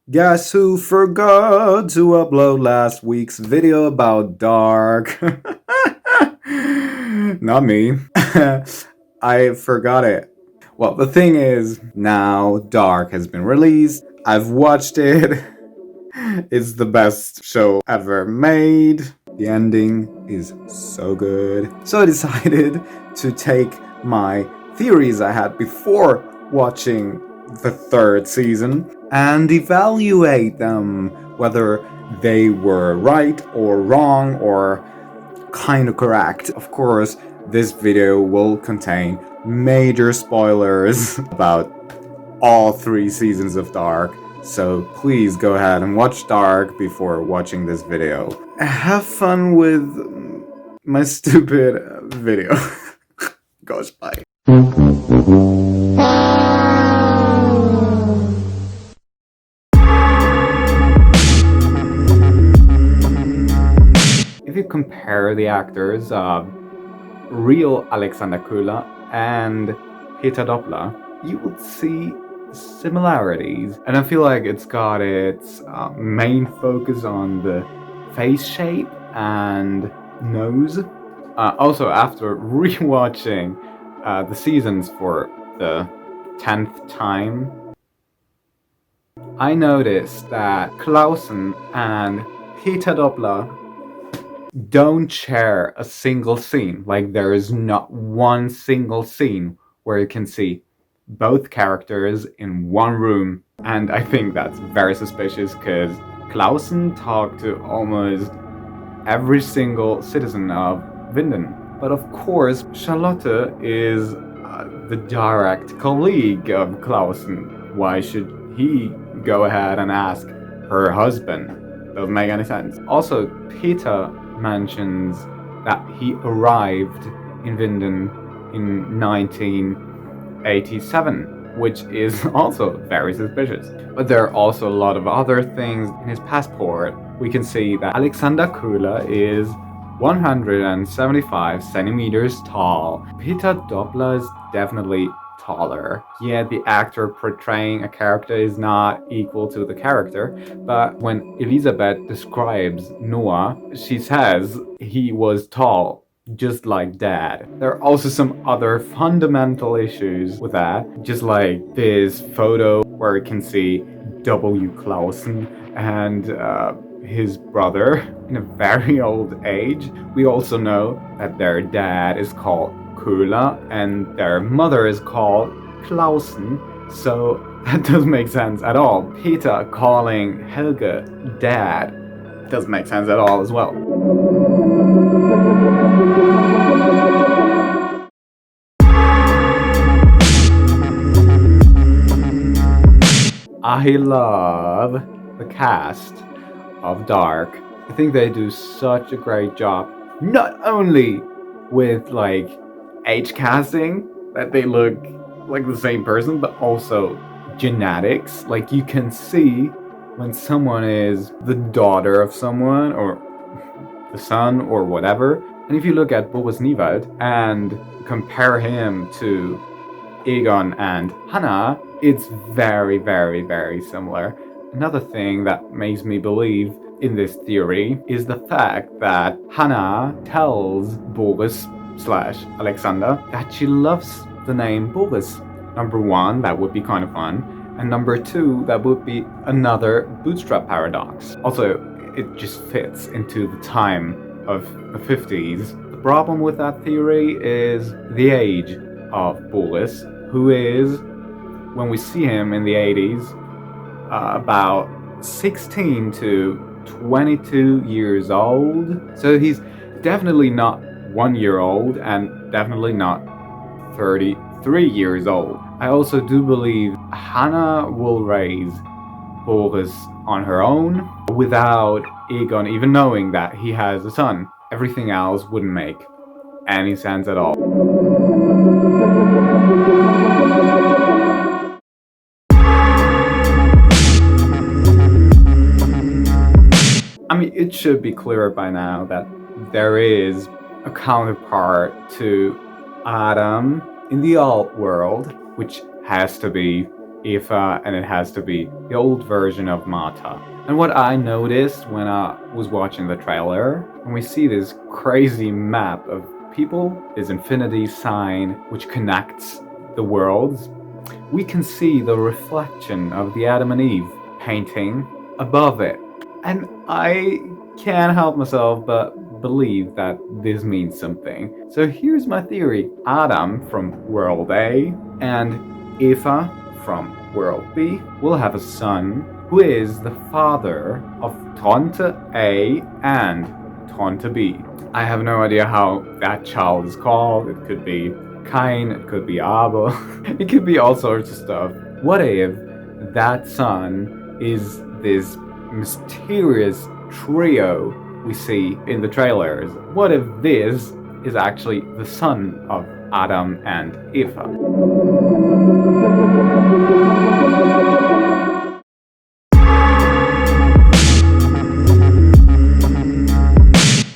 Guess who forgot to upload last week's video about Dark? Not me. I forgot it. Well, the thing is, now Dark has been released. I've watched it. It's the best show ever made. The ending is so good. So I decided to take my theories I had before watching the third season and evaluate them, whether they were right or wrong or kind of correct. Of course, this video will contain major spoilers about all three seasons of Dark, so please go ahead and watch Dark before watching this video. Have fun with my stupid video. Gosh, bye. If you compare the actors of real Alexander Kula and Peter Doppler, you will see similarities, and I feel like it's got its main focus on the face shape and nose. Also, after rewatching the seasons for the 10th time, I noticed that Clausen and Peter Doppler don't share a single scene. Like, there is not one single scene where you can see both characters in one room. And I think that's very suspicious because Clausen talked to almost every single citizen of Vinden. But of course, Charlotte is the direct colleague of Clausen. Why should he go ahead and ask her husband? Doesn't make any sense. Also, Peter mentions that he arrived in Vinden in 1987, which is also very suspicious. But there are also a lot of other things in his passport. We can see that Alexander Kula is 175 centimeters tall. Peter Doppler is definitely taller. Yeah, the actor portraying a character is not equal to the character, but when Elizabeth describes Noah, she says he was tall, just like Dad. There are also some other fundamental issues with that, just like this photo where you can see W. Clausen and his brother in a very old age. We also know that their dad is called Kula and their mother is called Clausen, so that doesn't make sense at all. Peter calling Helge dad doesn't make sense at all as well. I love the cast of Dark. I think they do such a great job, not only with like age casting, that they look like the same person, but also genetics. Like, you can see when someone is the daughter of someone or the son or whatever. And if you look at Boris Nivad and compare him to Egon and Hannah, it's very, very, very similar. Another thing that makes me believe in this theory is the fact that Hannah tells Boris slash Alexander that she loves the name Boris. Number one, that would be kind of fun. And number two, that would be another bootstrap paradox. Also, it just fits into the time of the 50s. The problem with that theory is the age of Boris, who is, when we see him in the 80s, about 16 to 22 years old. So he's definitely not 1 year old and definitely not 33 years old. I also do believe Hannah will raise Boris on her own without Egon even knowing that he has a son. Everything else wouldn't make any sense at all. I mean, it should be clear by now that there is a counterpart to Adam in the alt world, which has to be Eva, and it has to be the old version of Marta. And what I noticed when I was watching the trailer, when we see this crazy map of people, this infinity sign which connects the worlds, we can see the reflection of the Adam and Eve painting above it. And I can't help myself but believe that this means something. So here's my theory. Adam from World A and Eva from World B will have a son who is the father of Tante A and Tante B. I have no idea how that child is called. It could be Cain, it could be Abel, it could be all sorts of stuff. What if that son is this mysterious trio we see in the trailers? What if this is actually the son of Adam and Eva?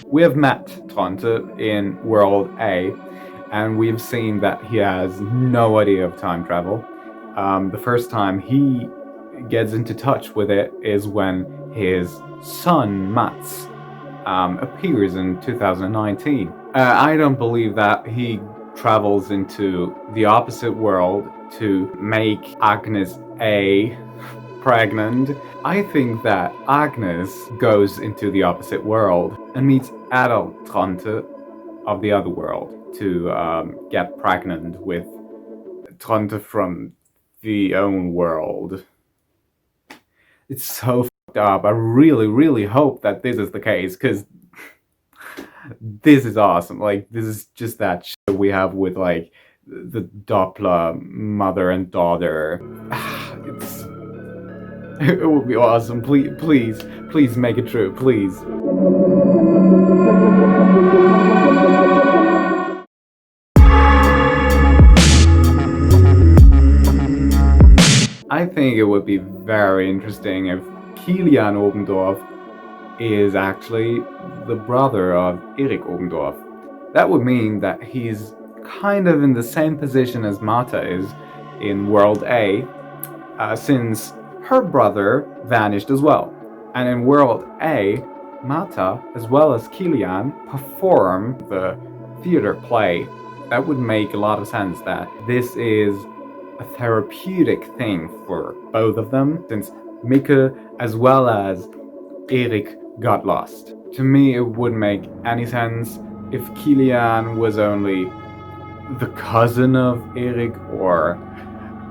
We have met Tante in World A, and we've seen that he has no idea of time travel. The first time he gets into touch with it is when his son Mats appears in 2019. I don't believe that he travels into the opposite world to make Agnes A pregnant. I think that Agnes goes into the opposite world and meets adult Tante of the other world to get pregnant with Tante from the own world. It's so fucked up. I really, really hope that this is the case, because this is awesome. Like, this is just that shit we have with, like, the Doppler mother and daughter. It would be awesome. Please make it true, please. I think it would be very interesting if Kilian Obendorf is actually the brother of Erik Obendorf. That would mean that he's kind of in the same position as Marta is in World A, since her brother vanished as well. And in World A, Marta, as well as Kilian, perform the theater play. That would make a lot of sense that this is a therapeutic thing for both of them, since Mikkel as well as Erik got lost. To me, it wouldn't make any sense if Kilian was only the cousin of Erik, or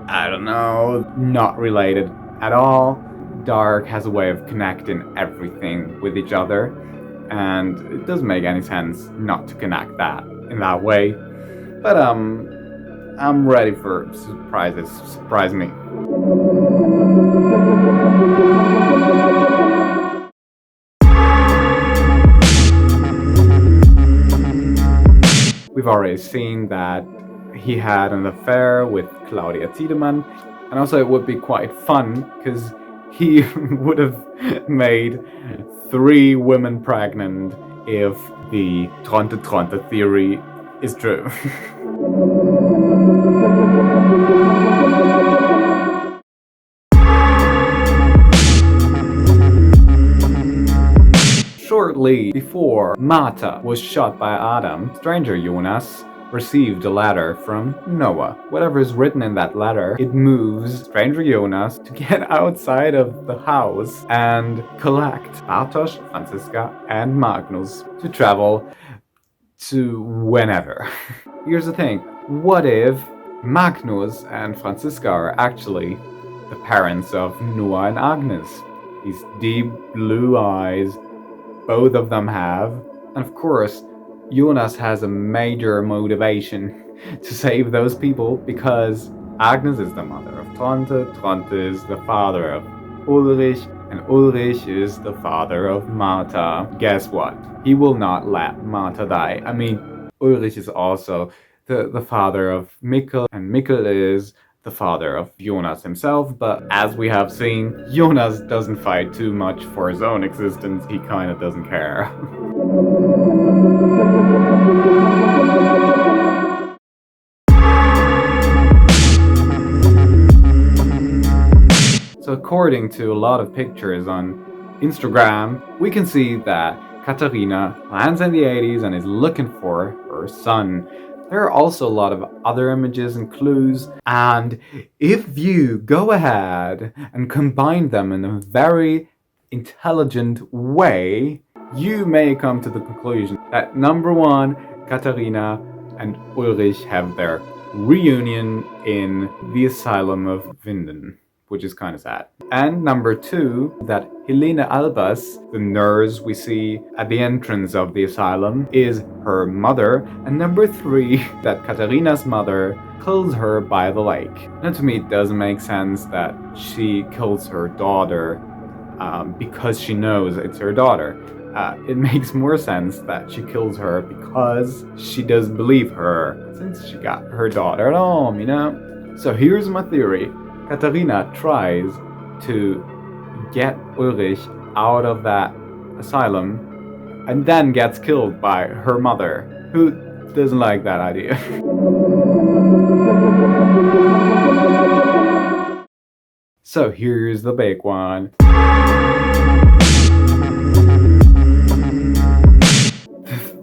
I don't know, not related at all. Dark has a way of connecting everything with each other, and it doesn't make any sense not to connect that in that way. But I'm ready for surprises. Surprise me. We've already seen that he had an affair with Claudia Tiedemann, and also it would be quite fun because he would have made 3 women pregnant if the Tronte theory is true. Shortly before Marta was shot by Adam, stranger Jonas received a letter from Noah. Whatever is written in that letter, it moves stranger Jonas to get outside of the house and collect Bartosz, Franziska, and Magnus to travel to whenever. Here's the thing, what if Magnus and Franziska are actually the parents of Noah and Agnes? These deep blue eyes, both of them have, and of course, Jonas has a major motivation to save those people because Agnes is the mother of Tronte is the father of Ulrich, and Ulrich is the father of Marta. Guess what? He will not let Marta die. I mean, Ulrich is also the father of Mikkel, and Mikkel is the father of Jonas himself, but as we have seen, Jonas doesn't fight too much for his own existence. He kind of doesn't care. according to a lot of pictures on Instagram, we can see that Katarina lands in the 80s and is looking for her son. There are also a lot of other images and clues, and if you go ahead and combine them in a very intelligent way, you may come to the conclusion that number one, Katarina and Ulrich have their reunion in the asylum of Winden, which is kind of sad. And number two, that Helene Albers, the nurse we see at the entrance of the asylum, is her mother. And number three, that Katarina's mother kills her by the lake. Now to me it doesn't make sense that she kills her daughter because she knows it's her daughter. It makes more sense that she kills her because she doesn't believe her, since she got her daughter at home, you know? So here's my theory. Katarina tries to get Ulrich out of that asylum and then gets killed by her mother, who doesn't like that idea. So here's the big one.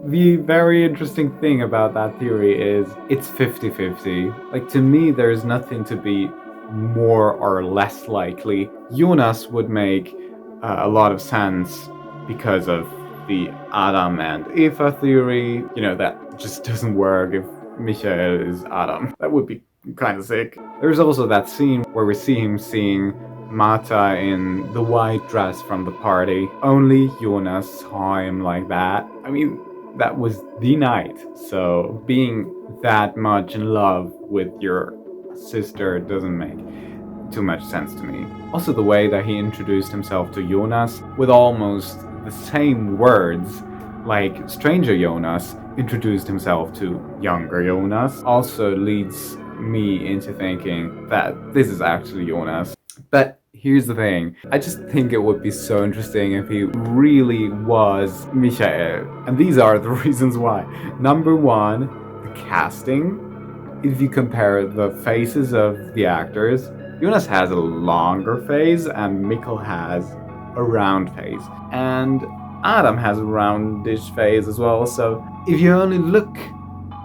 The very interesting thing about that theory is it's 50-50. Like, to me, there's nothing to be more or less likely. Jonas would make a lot of sense because of the Adam and Eva theory. You know, that just doesn't work if Michael is Adam. That would be kind of sick. There's also that scene where we see him seeing Marta in the white dress from the party. Only Jonas saw him like that. I mean, that was the night, so being that much in love with your sister doesn't make too much sense to me. Also, the way that he introduced himself to Jonas with almost the same words like stranger Jonas introduced himself to younger Jonas also leads me into thinking that this is actually Jonas. But here's the thing, I just think it would be so interesting if he really was Michael. And these are the reasons why. Number one, the casting. If you compare the faces of the actors, Jonas has a longer face and Mikkel has a round face. And Adam has a roundish face as well, so if you only look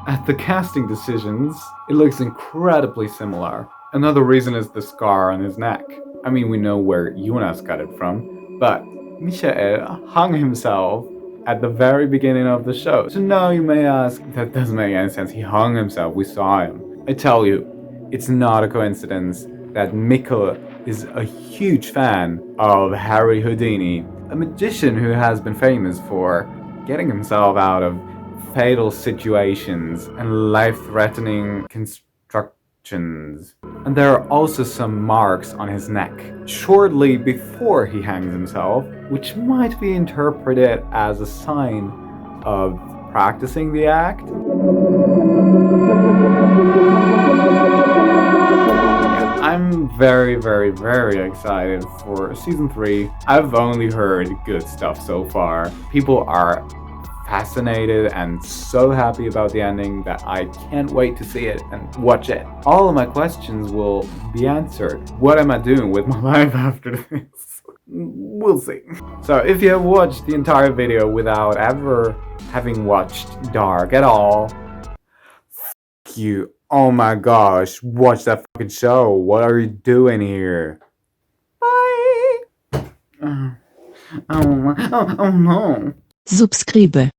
at the casting decisions, it looks incredibly similar. Another reason is the scar on his neck. I mean, we know where Jonas got it from, but Michael hung himself at the very beginning of the show. So now you may ask, that doesn't make any sense. He hung himself, we saw him. I tell you, it's not a coincidence that Mikkel is a huge fan of Harry Houdini, a magician who has been famous for getting himself out of fatal situations and life-threatening constructions. And there are also some marks on his neck shortly before he hangs himself, which might be interpreted as a sign of practicing the act. I'm very, very, very excited for season 3. I've only heard good stuff so far. People are fascinated and so happy about the ending that I can't wait to see it and watch it. All of my questions will be answered. What am I doing with my life after this? We'll see. So if you have watched the entire video without ever having watched Dark at all, f you. Oh my gosh, watch that fucking show. What are you doing here? Bye. Oh no. Subscribe.